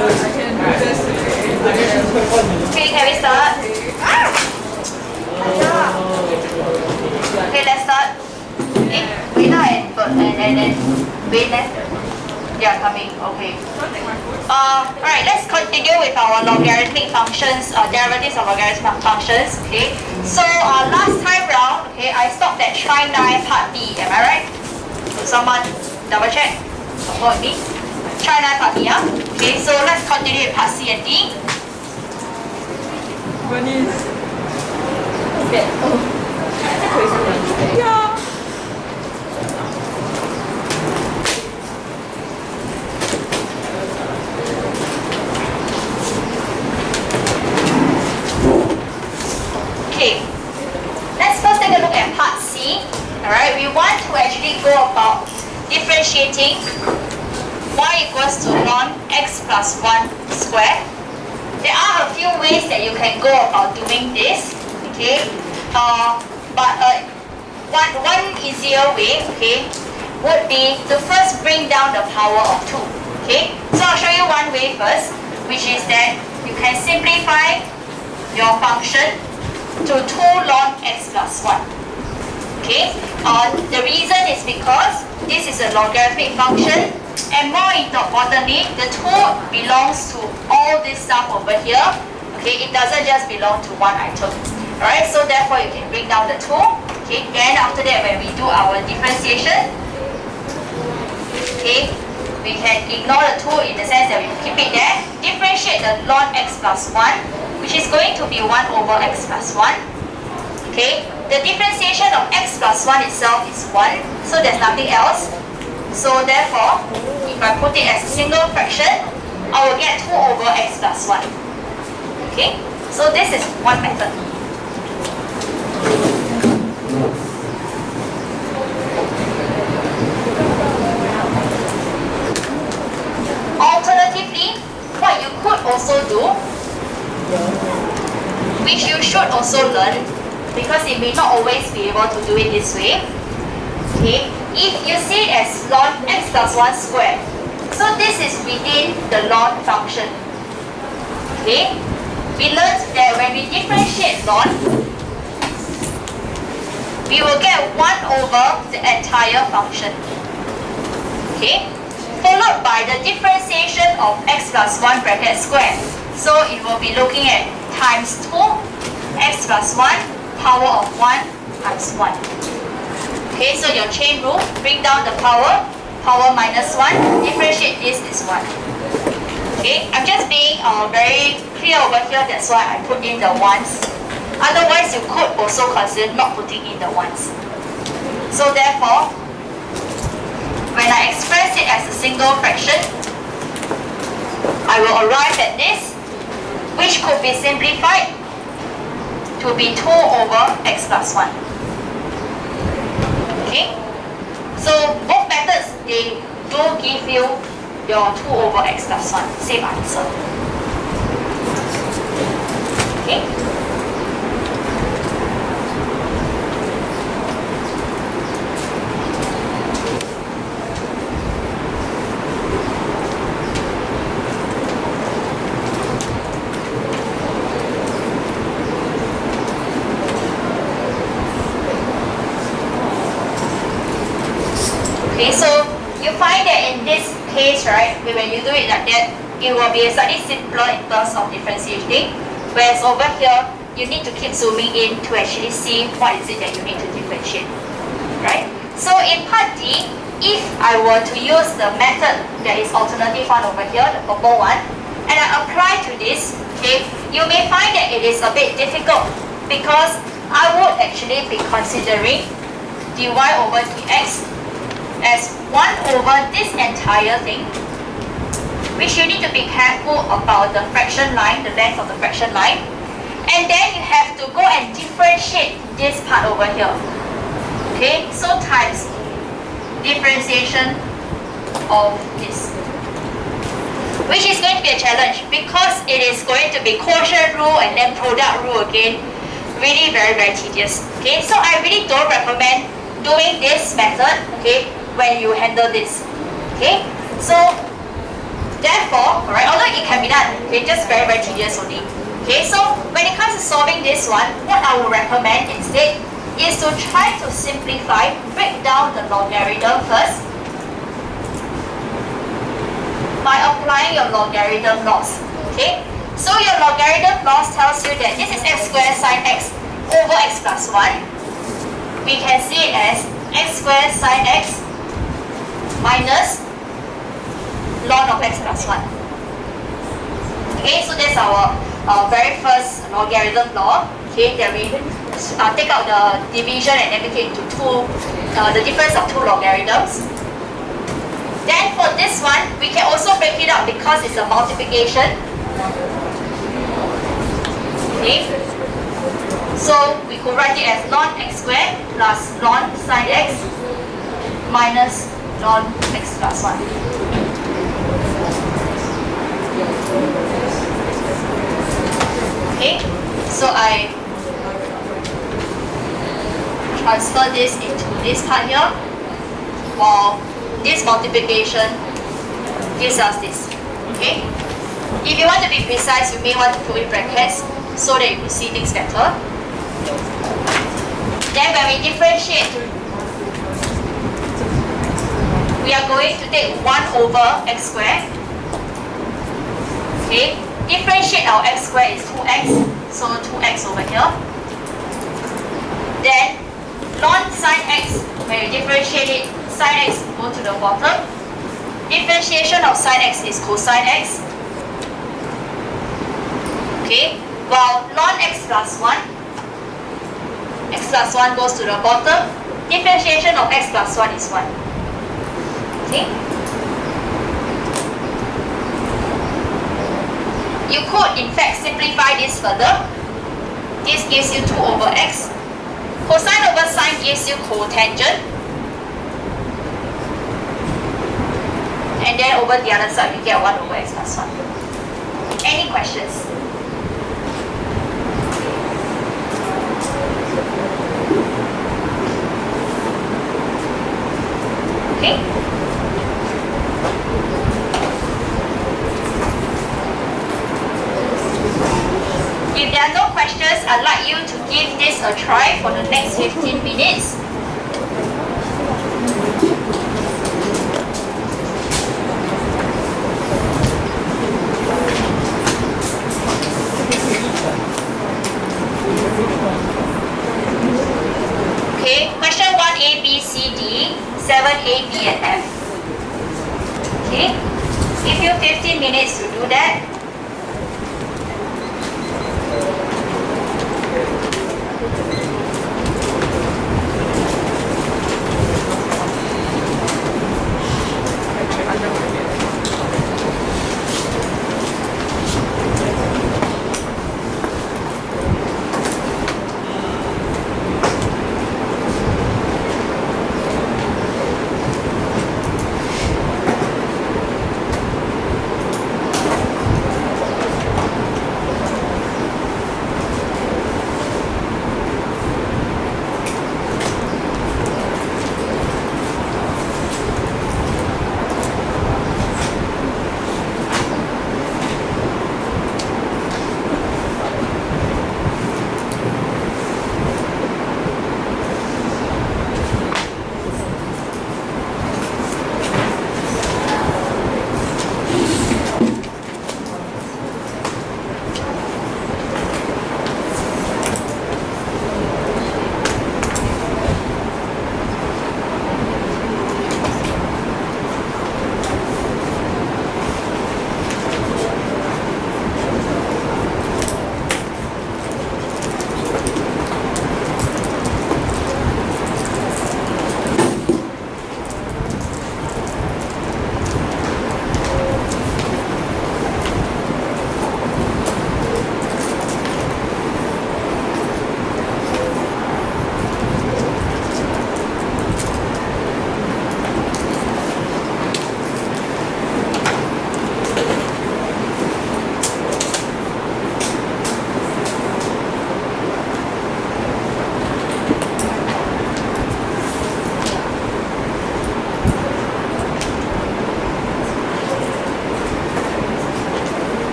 Okay, can we start? Okay, let's start. Rina and Wayne. Yeah, coming. Okay. Alright, let's continue with our logarithmic functions, derivatives of logarithmic functions. Okay. So last time round, okay, I stopped at try 9 part D. Am I right? So someone double check. Support me. Try 9 part D. Okay. So let's continue with part C and D. What is? Yeah. Okay, let's first take a look at part C. Alright, we want to actually go about differentiating y equals to ln x plus 1 squared. There are a few ways that you can go about doing this. Okay, one easier way, okay, would be to first bring down the power of 2. Okay, so I'll show you one way first, which is that you can simplify your function to 2 ln x plus 1. Okay, the reason is because this is a logarithmic function, and more importantly, the 2 belongs to all this stuff over here. Okay, it doesn't just belong to one item. Alright, so therefore you can bring down the 2. Okay, then after that when we do our differentiation, okay, we can ignore the 2 in the sense that we keep it there. Differentiate the ln x plus 1, which is going to be 1 over x plus 1. Okay, the differentiation of x plus 1 itself is 1, so there's nothing else. So therefore, if I put it as a single fraction, I will get 2 over x plus 1. Okay, so this is one method. Alternatively, what you could also do, which you should also learn, because it may not always be able to do it this way. Okay, if you see it as ln x plus 1 squared, so this is within the ln function. Okay, we learned that when we differentiate ln, we will get 1 over the entire function. Okay, followed by the differentiation of x plus 1 bracket squared. So it will be looking at times 2 x plus 1 power of 1 times 1. Okay, so your chain rule, bring down the power minus 1, differentiate this is 1. Okay, I'm just being very clear over here, that's why I put in the 1s. Otherwise, you could also consider not putting in the 1s. So therefore, when I express it as a single fraction, I will arrive at this, which could be simplified to be 2 over x plus 1. Okay? So both methods, they do give you your 2 over x plus 1, same answer. Okay? Okay, so you find that in this case, right, when you do it like that, it will be slightly simpler in terms of differentiating. Whereas over here, you need to keep zooming in to actually see what is it that you need to differentiate, right? So in part D, if I were to use the method that is alternative one over here, the purple one, and I apply to this, okay, you may find that it is a bit difficult because I would actually be considering dy over dx as 1 over this entire thing, which you need to be careful about the fraction line, the length of the fraction line, and then you have to go and differentiate this part over here. Okay, so times differentiation of this, which is going to be a challenge because it is going to be quotient rule and then product rule again, really very, very tedious. Okay, so I really don't recommend doing this method, okay, when you handle this. Okay, so therefore, alright, although but it can be done. Okay, just very, very tedious only. Okay, so when it comes to solving this one, what I would recommend instead is to try to simplify, break down the logarithm first by applying your logarithm laws. Okay, so your logarithm laws tells you that this is x squared sine x over x plus 1. We can see it as x squared sine x minus ln of x plus 1. Okay, so that's our very first logarithm law. Okay, then we take out the division and then make it into the difference of two logarithms. Then for this one, we can also break it up because it's a multiplication. Okay, so we could write it as ln x squared plus ln sine x minus ln x plus 1. Okay, so I transfer this into this part here, while this multiplication gives us this. Okay, if you want to be precise, you may want to put in brackets so that you can see things better. Then when we differentiate, we are going to take 1 over x squared. Okay, differentiate our x squared is 2x, so 2x over here. Then ln sine x, when you differentiate it, sine x go to the bottom. Differentiation of sine x is cosine x. Okay, while ln x plus 1, x plus 1 goes to the bottom. Differentiation of x plus 1 is 1. Okay. You could in fact simplify this further. This gives you 2 over x. Cosine over sine gives you cotangent. And then over the other side, you get 1 over x plus 1. Any questions? Okay. If there are no questions, I'd like you to give this a try for the next 15 minutes. Okay, question 1A, B, C, D, 7A, B, and F. Okay, give you 15 minutes to do that.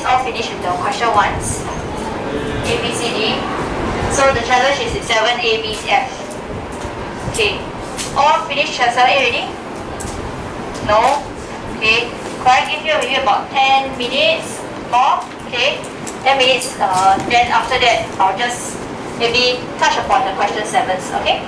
all finished with the question ones. A, B, C, D. So the challenge is 7, A, B, F. Okay. All finished 7, A already? No. Okay. Could I give you maybe about 10 minutes more? Okay. 10 minutes. Then after that, I'll just maybe touch upon the question 7s. Okay.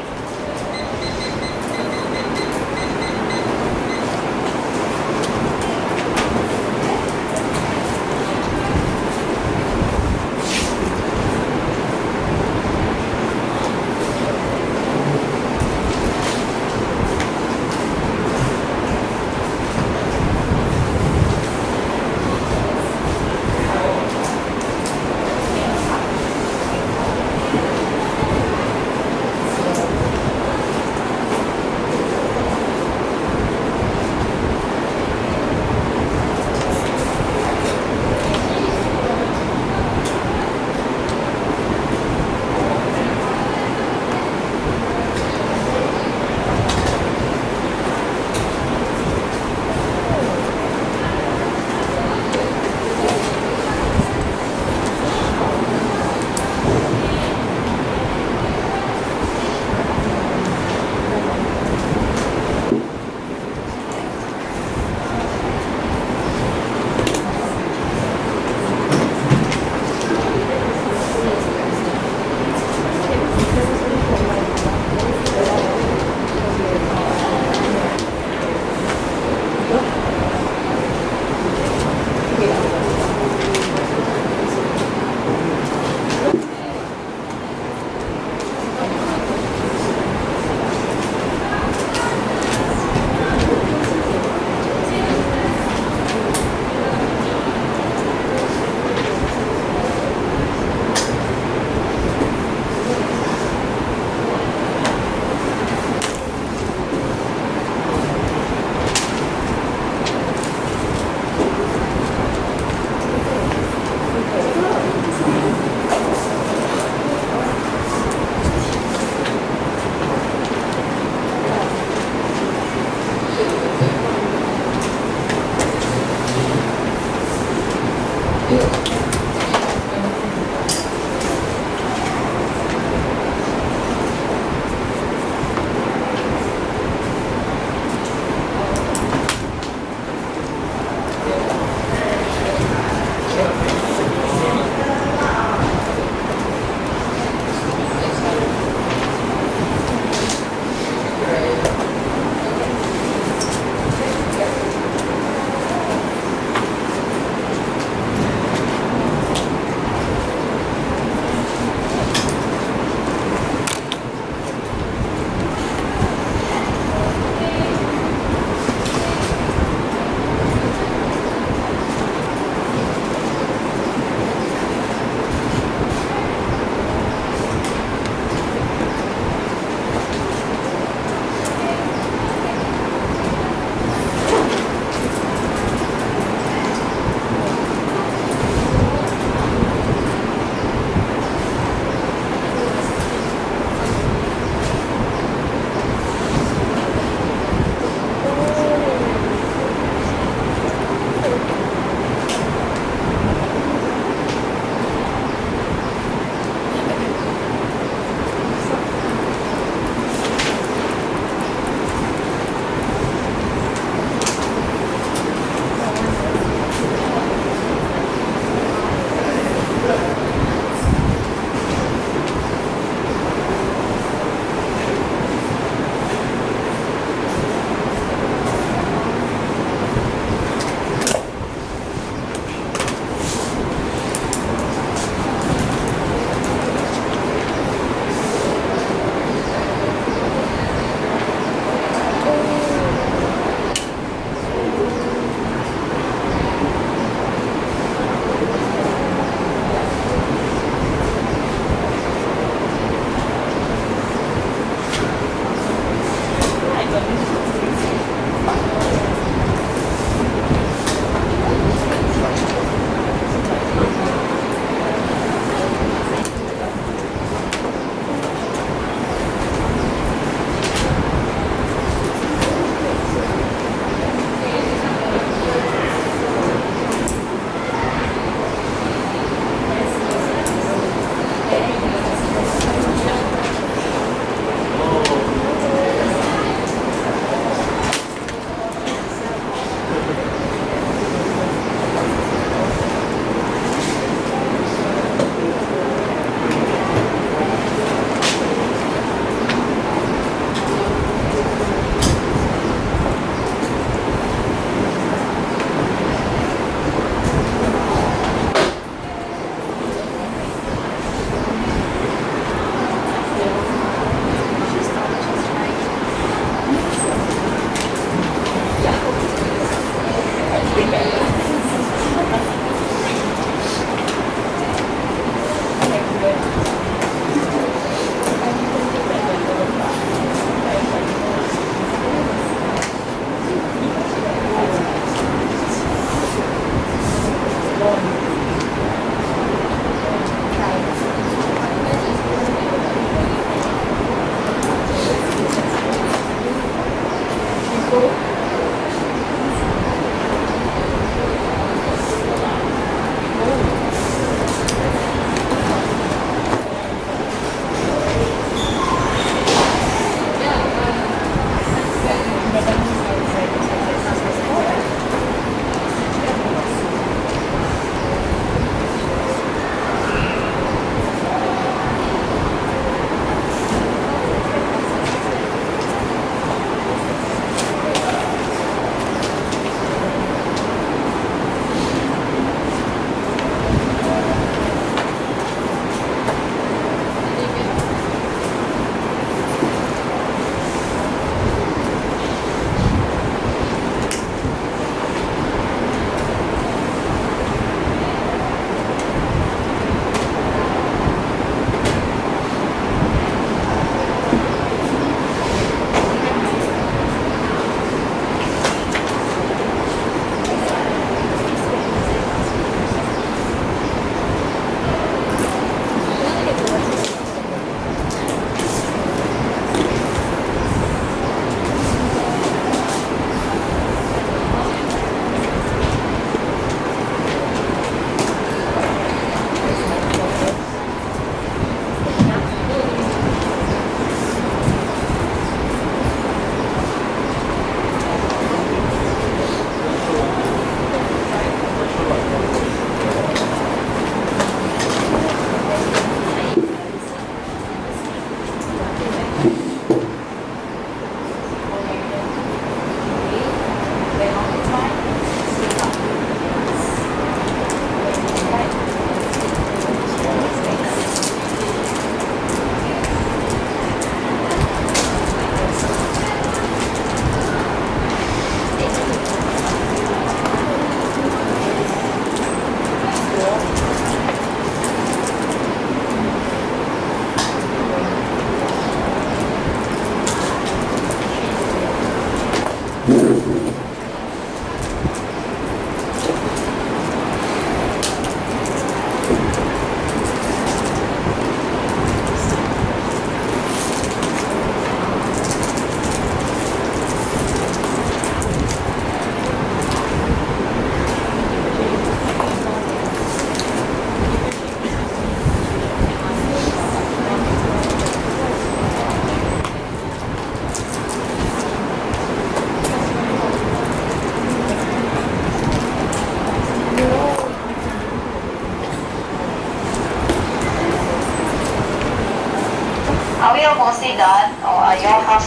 done, or you all have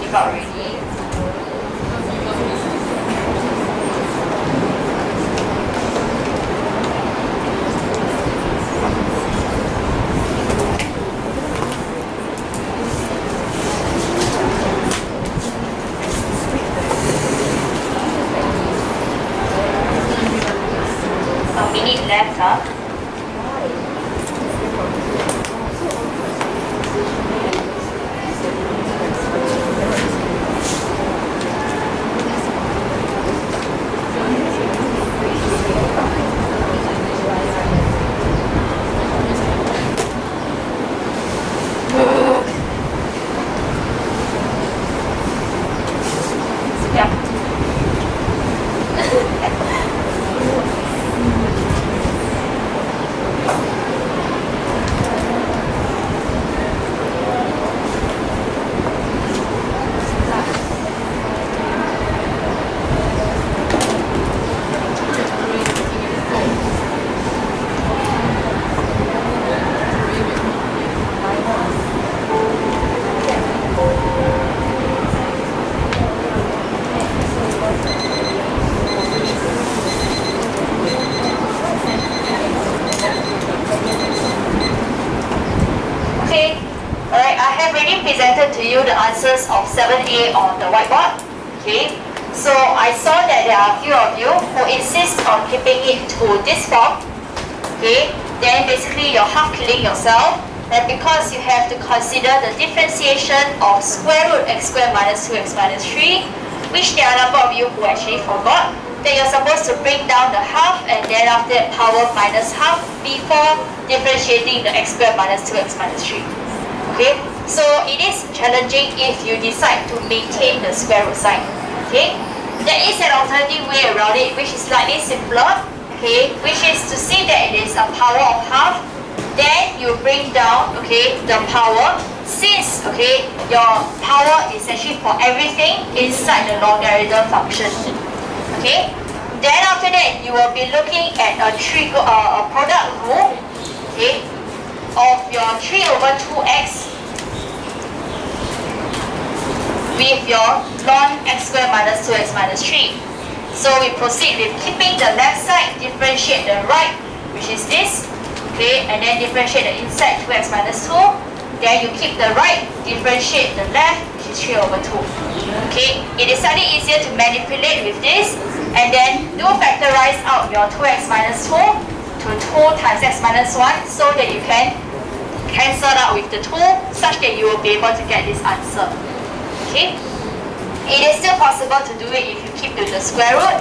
give up already? A minute left, huh? Presented to you the answers of 7A on the whiteboard. Okay, so I saw that there are a few of you who insist on keeping it to this form. Okay, then basically you're half killing yourself, and because you have to consider the differentiation of square root x squared minus 2x minus 3, which there are a number of you who actually forgot that you're supposed to bring down the half and then after that power minus half before differentiating the x squared minus 2x minus 3. Okay, so it is challenging if you decide to maintain the square root sign. Okay, there is an alternative way around it which is slightly simpler. Okay, which is to see that it is a power of half, then you bring down, okay, the power, since, okay, your power is actually for everything inside the logarithm function. Okay, then after that you will be looking at a product rule, okay, of your 3 over 2x with your ln x squared minus 2x minus 3. So we proceed with keeping the left side, differentiate the right, which is this, okay, and then differentiate the inside 2x minus 2. Then you keep the right, differentiate the left, which is 3 over 2. Okay, it is slightly easier to manipulate with this, and then do factorize out your 2x minus 2 to 2 times x minus 1 so that you can cancel out with the 2 such that you will be able to get this answer. Okay, it is still possible to do it if you keep to the square root,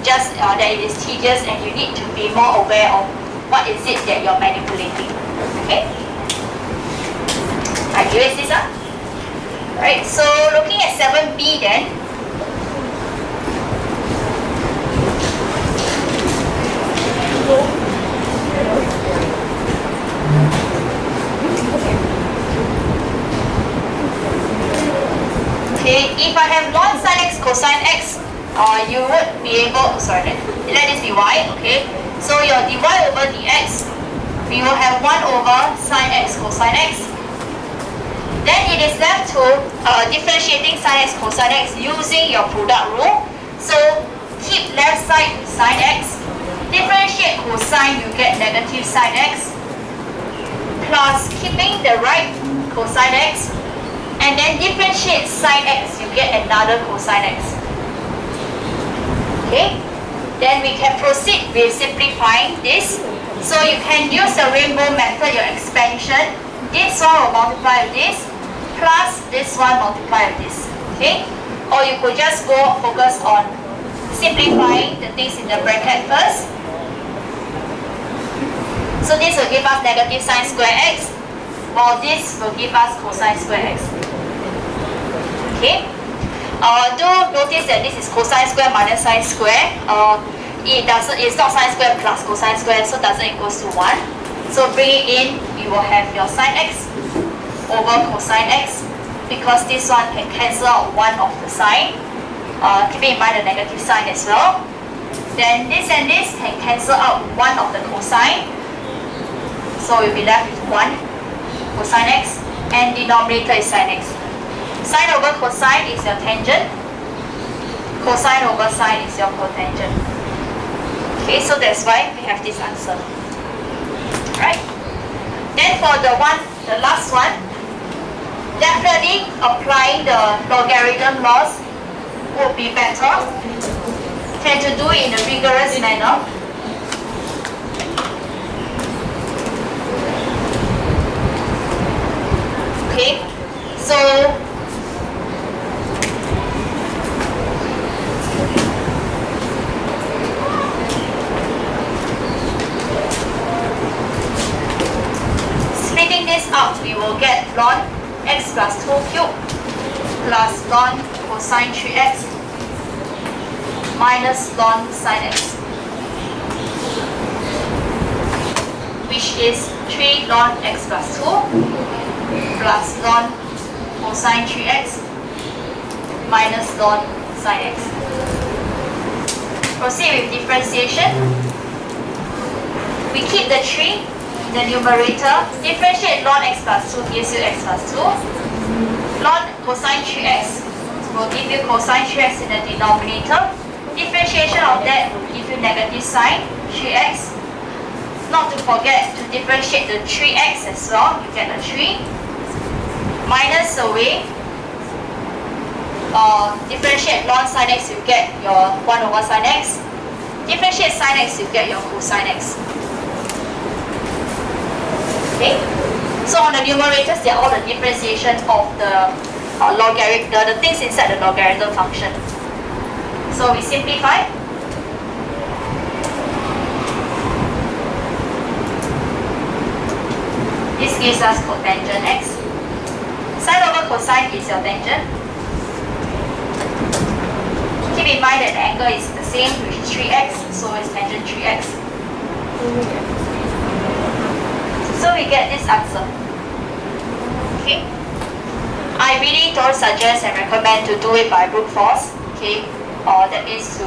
just that it is tedious and you need to be more aware of what is it that you're manipulating. Okay, I erase this up. Alright, so looking at 7B then. Okay, if I have ln sin x cosine x, you would be able, sorry, let this be y, okay? So your dy over dx, we will have 1 over sin x cosine x. Then it is left to differentiating sin x cosine x using your product rule. So keep left side sin x, differentiate cosine, you get negative sin x, plus keeping the right cosine x, and then differentiate sin x, you get another cosine x. Okay, then we can proceed with simplifying this. So you can use the rainbow method, your expansion. This one will multiply with this, plus this one multiply with this. Okay, or you could just go focus on simplifying the things in the bracket first. So this will give us negative sin square x, while this will give us cosine square x. Okay, do notice that this is cosine square minus sine square. It's not sine square plus cosine square, so doesn't equals to 1. So bring it in, you will have your sin x over cosine x, because this one can cancel out one of the sign. Keeping in mind the negative sign as well. Then this and this can cancel out one of the cosine. So we'll be left with 1 cosine x, and denominator is sin x. Sine over cosine is your tangent. Cosine over sine is your cotangent. Okay, so that's why we have this answer. Right? Then for the last one, definitely applying the logarithm laws would be better than to do it in a rigorous manner. Okay, so splitting this up, we will get ln x plus 2 cubed plus ln cosine 3x minus ln sin x, which is 3 ln x plus 2 plus ln cosine 3x minus ln sin x. Proceed with differentiation. We keep the 3 in the numerator. Differentiate ln x plus 2 gives you x plus 2. Ln cosine 3x will give you cosine 3x in the denominator. Differentiation of that will give you negative sine 3x. Not to forget to differentiate the 3x as well. You get a 3. Minus away, differentiate ln sin x, you get your 1 over sin x. Differentiate sin x, you get your cosine x. Okay? So on the numerators, they are all the differentiation of the logarithm, the things inside the logarithm function. So we simplify. This gives us cotangent x. Sine over cosine is your tangent. Keep in mind that the angle is the same, which is 3x, so it's tangent 3x. So we get this answer. Okay. I really don't suggest and recommend to do it by brute force. Okay. That means to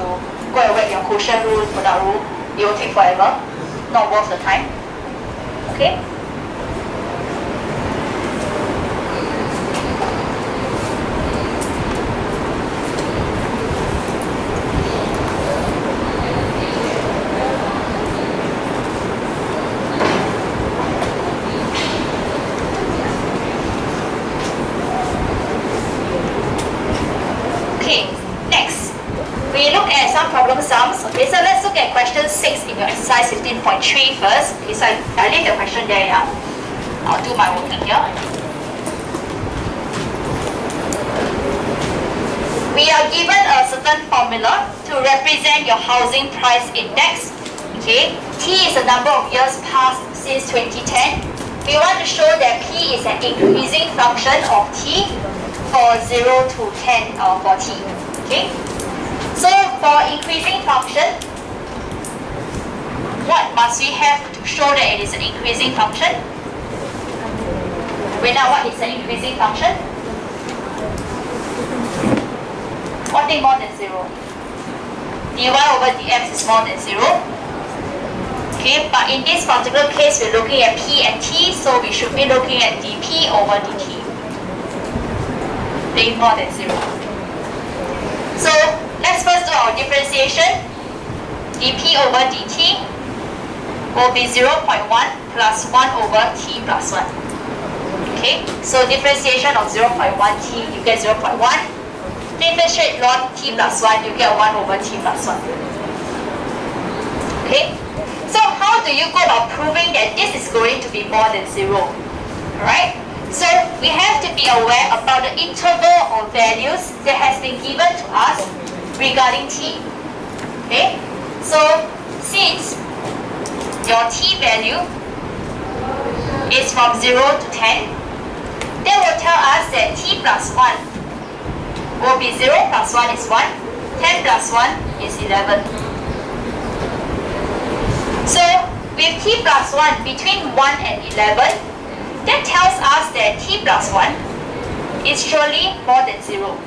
go and work your quotient rule, product rule. It will take forever. Not worth the time. Okay. Problem sums. Okay, so let's look at question 6 in your exercise 15.3 first. Okay, so I leave the question there, yeah. I'll do my working here. We are given a certain formula to represent your housing price index. Okay, T is the number of years passed since 2010. We want to show that P is an increasing function of T for 0 to 10 for T. Okay. So for increasing function, what must we have to show that it is an increasing function? We know what is an increasing function? One thing more than 0. dy over dx is more than 0. Okay, but in this particular case, we're looking at p and t, so we should be looking at dp over dt. Being more than 0. So let's first do our differentiation. dp over dt will be 0.1 plus 1 over t plus 1. Okay, so differentiation of 0.1t, you get 0.1. Differentiate ln t plus 1, you get 1 over t plus 1. Okay, so how do you go about proving that this is going to be more than 0? Alright? So we have to be aware about the interval of values that has been given to us regarding t. Okay, so since your t value is from 0 to 10, that will tell us that t plus 1 will be 0 plus 1 is 1, 10 plus 1 is 11. So with t plus 1 between 1 and 11, that tells us that t plus 1 is surely more than 0.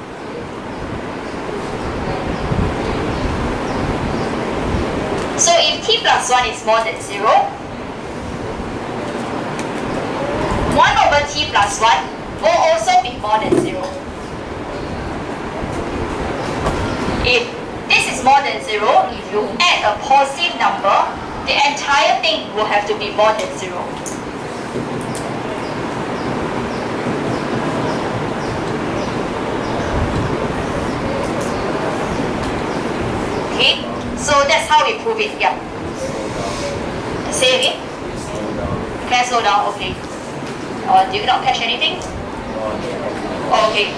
So if t plus 1 is more than 0, 1 1 over t plus 1 will also be more than 0. If this is more than 0, if you add a positive number, the entire thing will have to be more than 0. Okay, so that's how we prove it. Yeah. Say again. Can I slow down? Okay. Do you not catch anything? Oh, okay.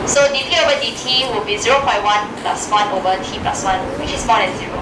So dp over dt will be 0.1 plus 1 over t plus 1, which is more than 0.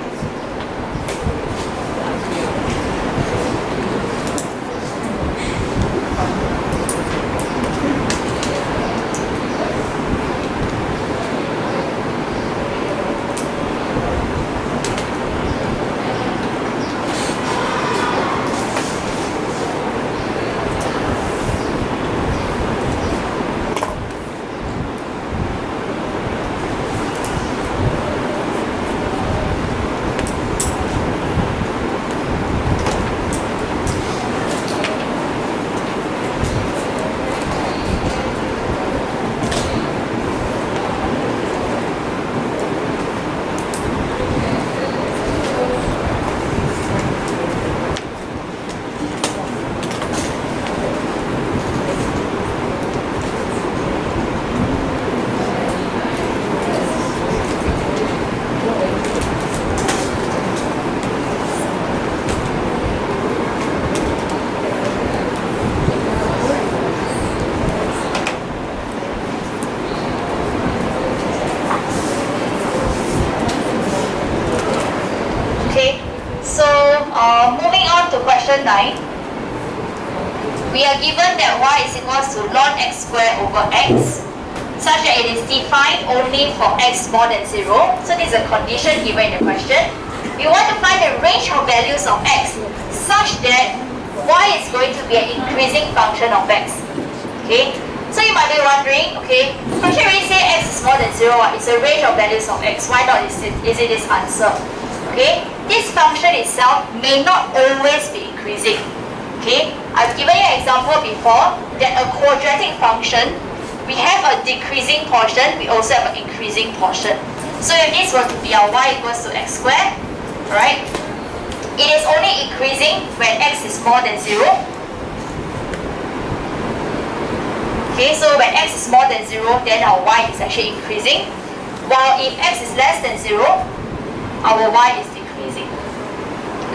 Moving on to question 9. We are given that y is equals to ln x squared over x, such that it is defined only for x more than 0. So this is a condition given in the question. We want to find the range of values of x such that y is going to be an increasing function of x. Okay, so you might be wondering, okay, question already say x is more than 0, it's a range of values of x. Why not is it this answer? Okay, this function itself may not always be increasing. Okay, I've given you an example before that a quadratic function, we have a decreasing portion, we also have an increasing portion. So if this were to be our y equals to x squared, right, it is only increasing when x is more than 0. Okay, so when x is more than 0, then our y is actually increasing. While if x is less than 0, our y is decreasing.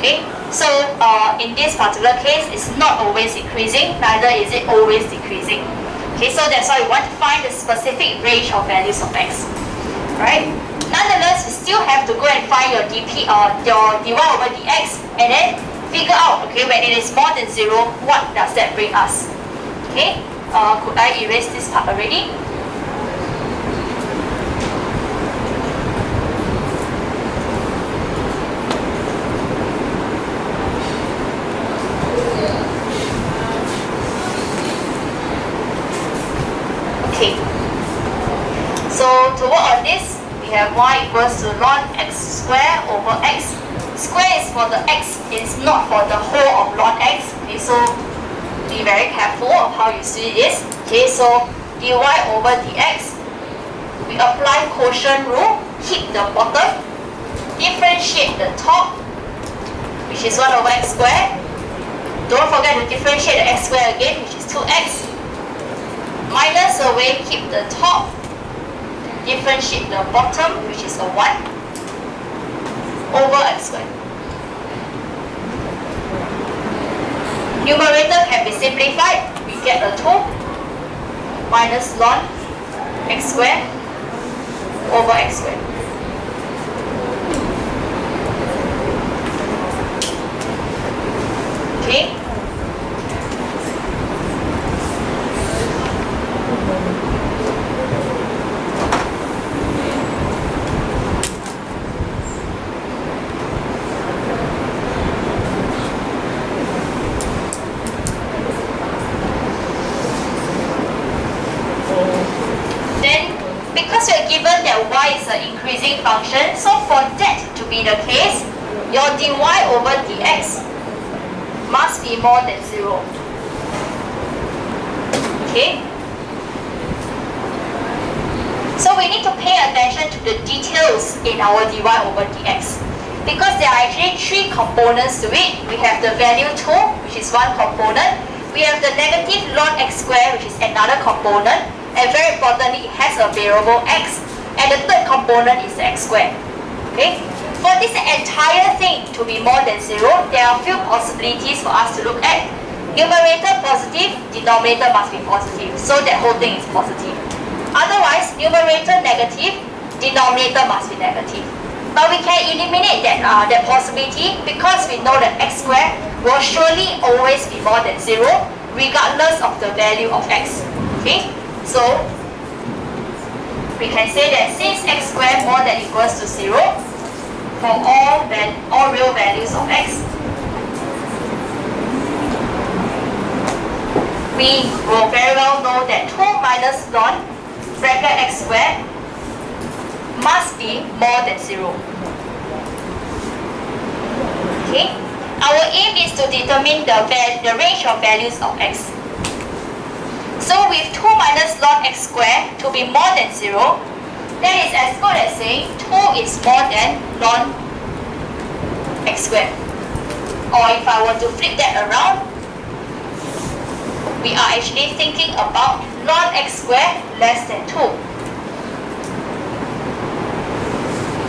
Okay, so in this particular case, it's not always increasing, neither is it always decreasing. Okay, so that's why we want to find the specific range of values of x. Right? Nonetheless, we still have to go and find your dp your dy over dx, and then figure out, okay, when it is more than 0, what does that bring us? Okay, could I erase this part already? Okay, so to work on this, we have y equals to ln x squared over x. Square is for the x, it's not for the whole of ln x. Okay, so be very careful of how you see this. Okay, so dy over dx, we apply quotient rule, keep the bottom, differentiate the top, which is 1 over x squared. Don't forget to differentiate the x squared again, which is 2x. Minus away, keep the top, differentiate the bottom, which is a 1, over x squared. Numerator can be simplified. We get a 2 minus ln x squared over x squared. Okay. Because we are given that y is an increasing function, so for that to be the case, your dy over dx must be more than 0. Okay? So we need to pay attention to the details in our dy over dx. Because there are actually 3 components to it. We have the value 2, which is one component. We have the negative ln x squared, which is another component. And very importantly, it has a variable x. And the third component is the x squared. Okay? For this entire thing to be more than 0, there are a few possibilities for us to look at. Numerator positive, denominator must be positive. So that whole thing is positive. Otherwise, numerator negative, denominator must be negative. But we can eliminate that possibility because we know that x squared will surely always be more than 0 regardless of the value of x. Okay? So, we can say that since x squared more than equals to 0 for all real values of x, we will very well know that 2 minus ln bracket x squared must be more than 0. Okay? Our aim is to determine the range of values of x. So with 2 minus ln x squared to be more than 0, that is as good as saying 2 is more than ln x squared. Or if I were to flip that around, we are actually thinking about ln x squared less than 2.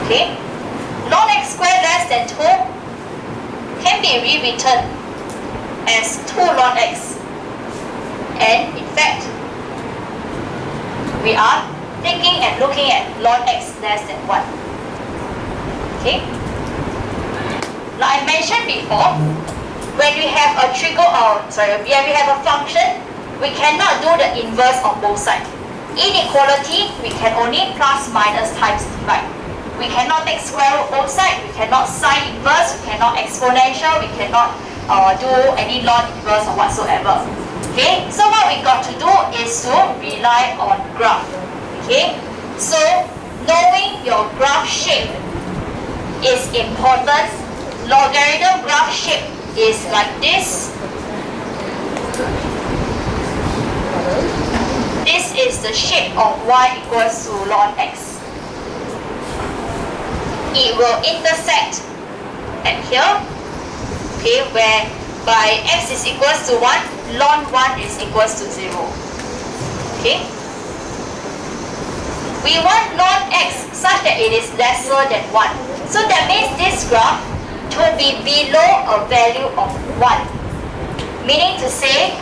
Okay? Ln x squared less than 2 can be rewritten as 2 ln x. And in fact, we are thinking and looking at ln x less than 1. Okay? Like I mentioned before, when we have a when we have a function, we cannot do the inverse on both sides. Inequality, we can only plus, minus, times, divide. We cannot take square root both sides, we cannot sine inverse, we cannot exponential, we cannot do any ln inverse or whatsoever. Okay, so what we got to do is to rely on graph. Okay, so knowing your graph shape is important. Logarithm graph shape is like this. This is the shape of y equals to ln x. It will intersect at here, okay, where by x is equals to 1, ln 1 is equals to 0. Okay? We want ln x such that it is lesser than 1. So that means this graph to be below a value of 1. Meaning to say,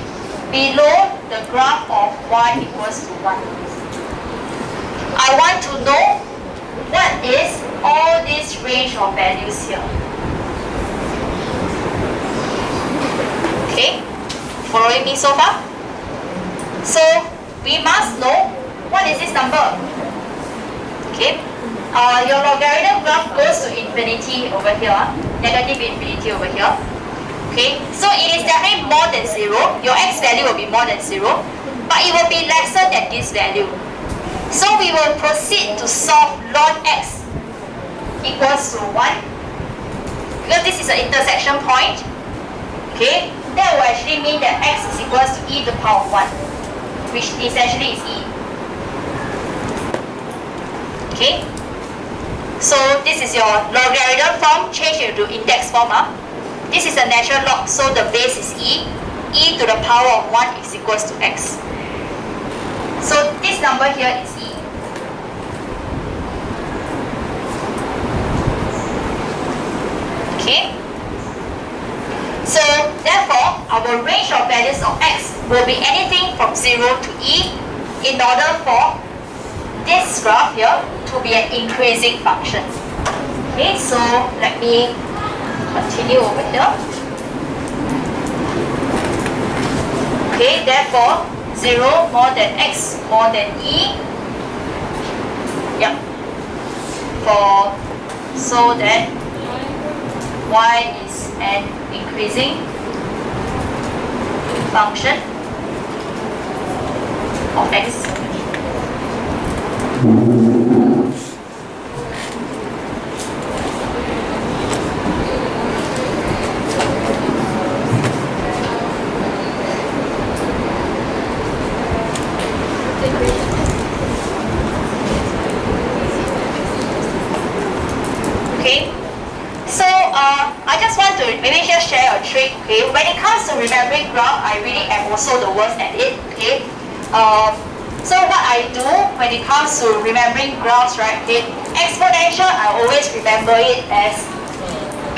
below the graph of y equals to 1. I want to know what is all this range of values here. Okay, following me so far? So, we must know what is this number. Okay, your logarithm graph goes to infinity over here, negative infinity over here. Okay, so it is definitely more than 0. Your x value will be more than 0, but it will be lesser than this value. So we will proceed to solve ln x equals to 1, because this is an intersection point. Okay, that will actually mean that x is equals to e to the power of 1, which essentially is e. Okay, so this is your logarithm form, change into index form. This is a natural log, so the base is e. E to the power of 1 is equals to x. So this number here is e. Okay? So therefore, our range of values of x will be anything from 0 to e in order for this graph here to be an increasing function. Okay, so let me continue over here. Okay, therefore 0 more than x more than e. Yep. So that y is an increasing function of x. So I just want to maybe just share a trick. Okay, when it comes to remembering graph, I really am also the worst at it. Okay, so what I do when it comes to remembering graphs, right? Okay, exponential, I always remember it as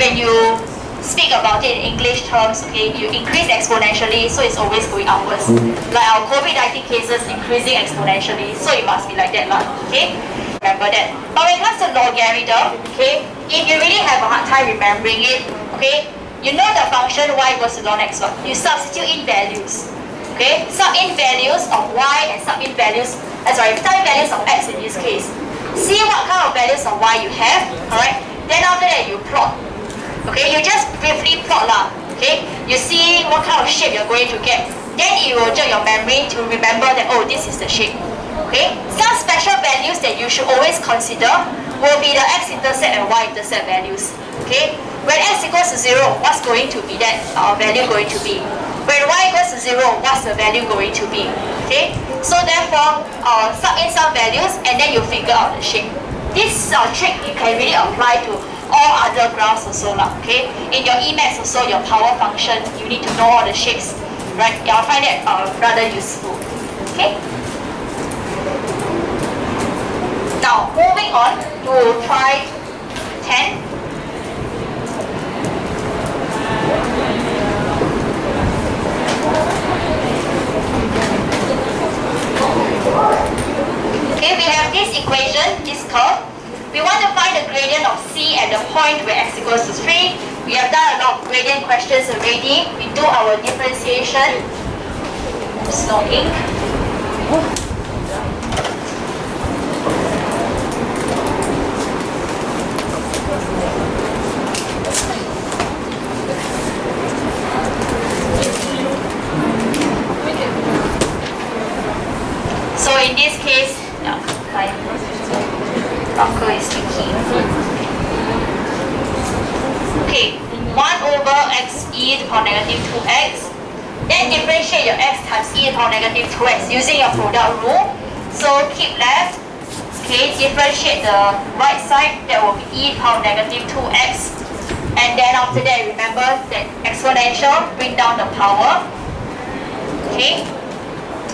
when you speak about it in English terms. Okay, you increase exponentially, so it's always going upwards. Like our COVID-19 cases increasing exponentially, so it must be like that, lah. Okay. Remember that. But when it comes to logarithm, okay, if you really have a hard time remembering it, okay, you know the function y equals to ln x, what? You substitute in values. Okay, sub in values of y and sub in values, sub in values of x in this case. See what kind of values of y you have, alright? Then after that you plot. Okay, you just briefly plot lah. Okay, you see what kind of shape you're going to get. Then it will jog your memory to remember that, oh, this is the shape. Okay, some special values that you should always consider will be the x-intercept and y-intercept values. Okay, when x equals to 0, what's going to be that value going to be? When y equals to 0, what's the value going to be? Okay, so therefore, sub in some values and then you figure out the shape. This trick you can really apply to all other graphs also lah. Okay, in your Emaths also, your power function, you need to know all the shapes, right? Yeah, I find that rather useful. Okay. Now, moving on to try 10. Okay, we have this equation, this curve. We want to find the gradient of C at the point where x equals to 3. We have done a lot of gradient questions already. We do our differentiation. There's no ink. So in this case, my marker is sticky. Okay, 1 over x e to the power negative 2x. Then differentiate your x times e to the power negative 2x using your product rule. So keep left. Okay, differentiate the right side. That will be e to the power negative 2x. And then after that, remember that exponential bring down the power. Okay.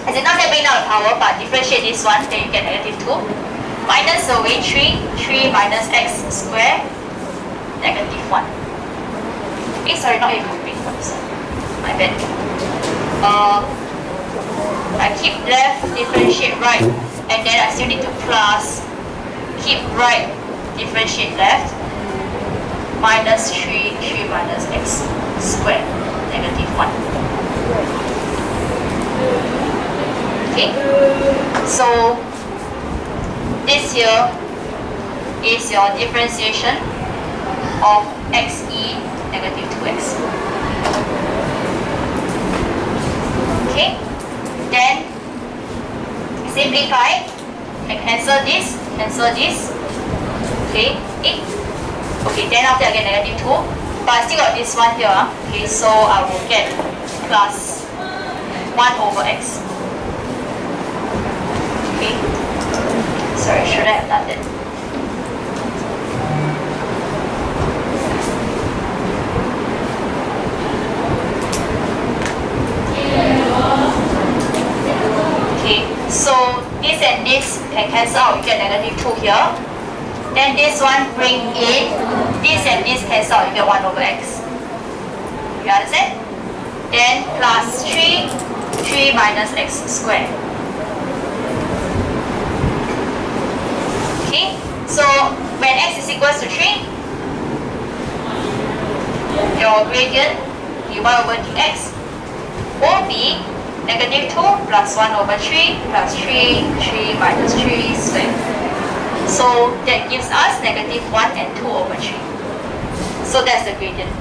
As in not that bring down the power, but differentiate this one, then you get negative 2. Minus away 3, 3 minus x squared, negative 1. Sorry, not even moving. My bad. I keep left, differentiate right, and then I still need to plus, keep right, differentiate left, minus 3, 3 minus x squared, negative 1. Okay, so this here is your differentiation of xe negative 2x. Okay, then simplify and cancel this, okay, okay, then after I get negative 2, but I still got this one here, okay, so I will get plus 1 over x. Okay, sorry, should I have done that? Okay, so this and this can cancel out, you get negative 2 here. Then this one bring in, this and this cancel out, you get 1 over x. You understand? Then plus 3, 3 minus x squared. Okay, so when x is equals to 3, your gradient dy over dx will be negative 2 plus 1 over 3 plus 3, 3 minus 3 squared. So that gives us negative 1 and 2 over 3. So that's the gradient.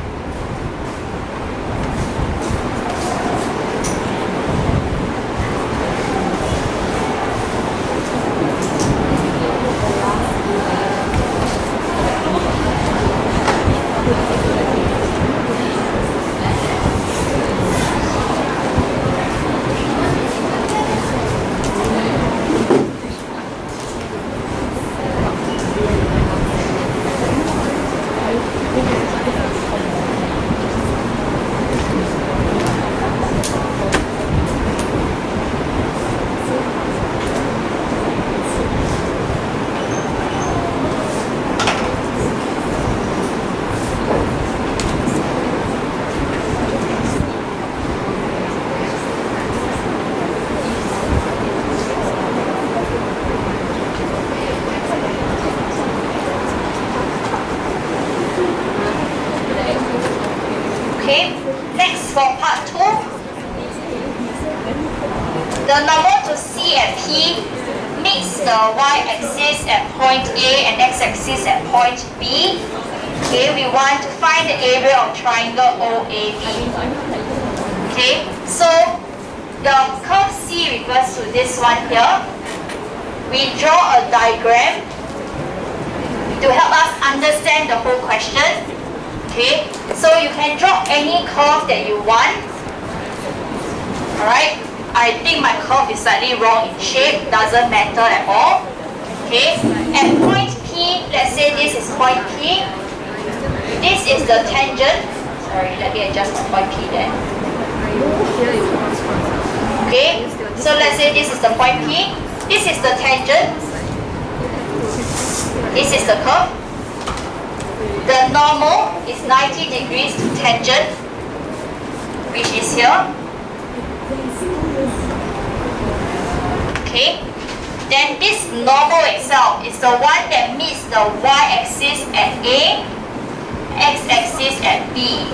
Okay, next for part 2. The number to C and P meets the y-axis at point A and x-axis at point B. Okay, we want to find the area of triangle OAB. Okay, so the curve C refers to this one here. We draw a diagram to help us understand the whole question. Okay, so you can draw any curve that you want. Alright, I think my curve is slightly wrong in shape, doesn't matter at all. Okay, at point P, let's say this is point P. This is the tangent. Sorry, let me adjust my point P there. Okay, so let's say this is the point P. This is the tangent. This is the curve. The normal is 90 degrees to tangent, which is here. Okay. Then this normal itself is the one that meets the y-axis at A, x-axis at B.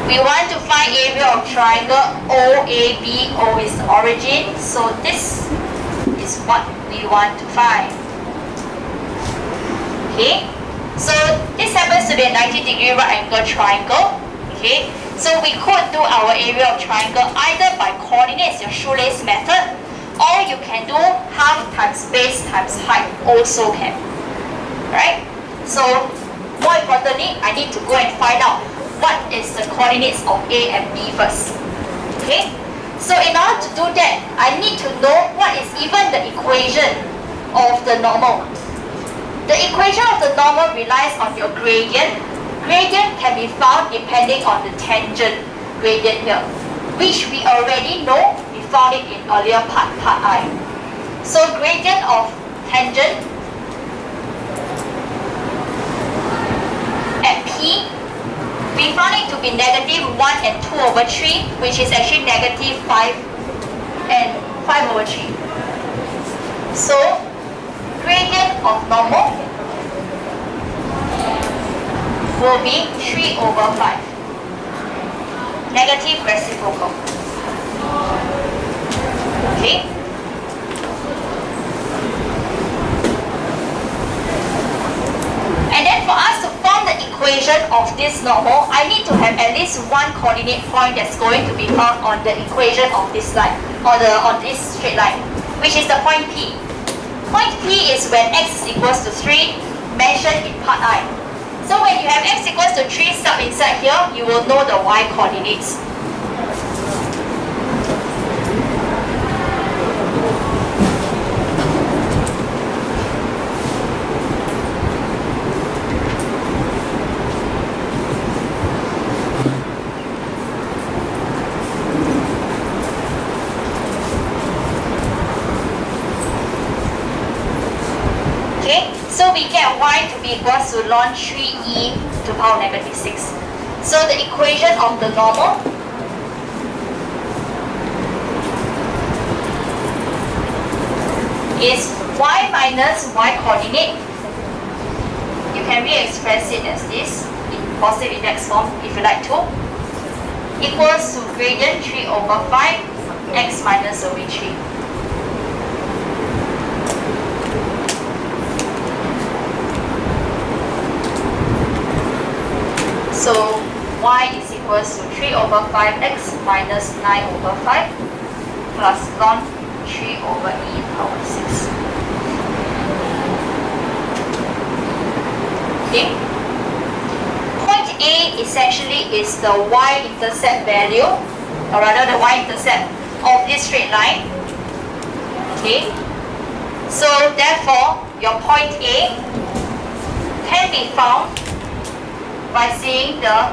We want to find area of triangle OAB. O is the origin, so this is what we want to find. Okay. So this happens to be a 90-degree right angle triangle. Okay, so we could do our area of triangle either by coordinates, your shoelace method, or you can do half times base times height also can. Right? So more importantly, I need to go and find out what is the coordinates of A and B first. Okay? So in order to do that, I need to know what is even the equation of the normal. The equation of the normal relies on your gradient. Gradient can be found depending on the tangent gradient here, which we already know. We found it in earlier part I. So gradient of tangent at P, we found it to be negative 1 and 2 over 3, which is actually negative 5 and 5 over 3. So gradient of normal will be 3 over 5. Negative reciprocal. Okay? And then for us to form the equation of this normal, I need to have at least one coordinate point that's going to be found on the equation of this line, or on this straight line, which is the point P. Point P is when x is equals to 3, mentioned in part I. So when you have x equals to 3 sub inside here, you will know the y coordinates. So we get y to be equals to ln 3e to power negative 6. So the equation of the normal is y minus y coordinate. You can re-express it as this in positive index form if you like to. Equals to gradient 3 over 5 x minus over 3. So y is equals to 3 over 5x minus 9 over 5 plus ln 3 over e power 6. Okay. Point A essentially is the y-intercept value, or rather the y-intercept of this straight line. Okay. So therefore, your point A can be found by seeing the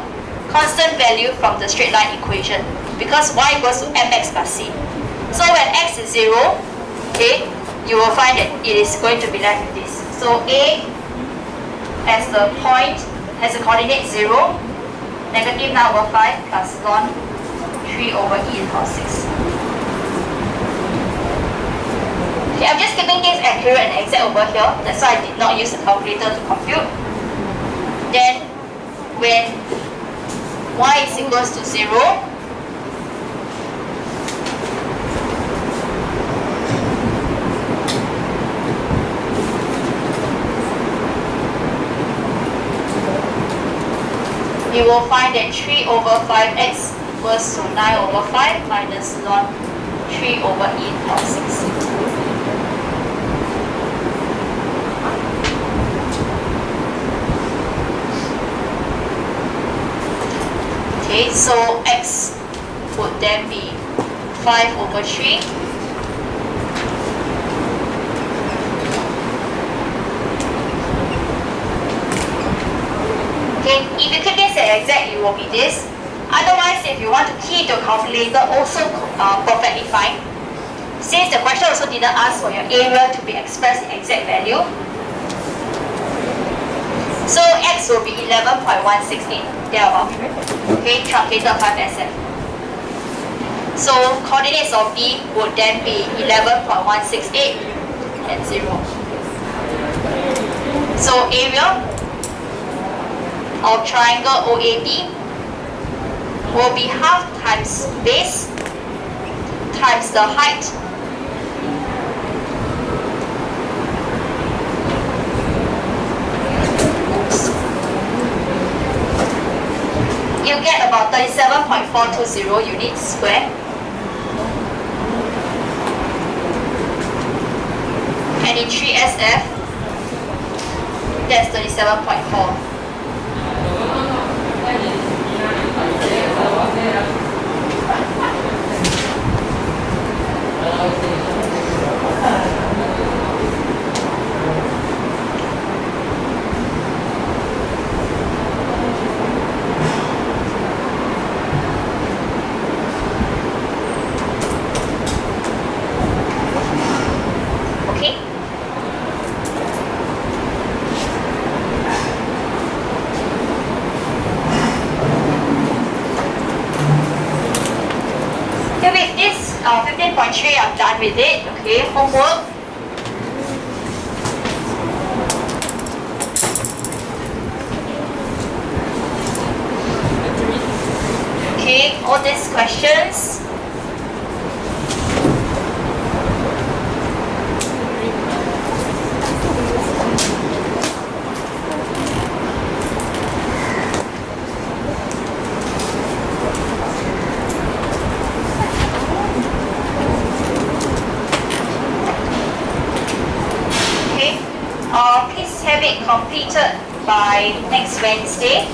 constant value from the straight line equation, because y equals to mx plus c. So when x is 0, okay, you will find that it is going to be left with this. So A has the point, has the coordinate 0, negative 9 over 5 plus ln 3 over e to the power 6. Okay, I'm just keeping things accurate and exact over here. That's why I did not use the calculator to compute. Then when y is equals to 0, you will find that 3 over 5x equals to 9 over 5 minus ln 3 over e to the power 6. Okay, so x would then be 5 over 3 Okay, if you keep this exact, it will be this. Otherwise, if you want to key to a calculator, also perfectly fine. Since the question also didn't ask for your area to be expressed in exact value, so x will be 11.168, thereabout. Okay, truncated 5SF. So coordinates of B would then be 11.168 and 0. So area of triangle OAB will be half times base times the height you get about 37.420 units square. And in 3SF, that's 37.4. Okay. Okay, with this 15.3, I'm done with it. Okay, homework. Okay, all these questions. Please have it completed by next Wednesday.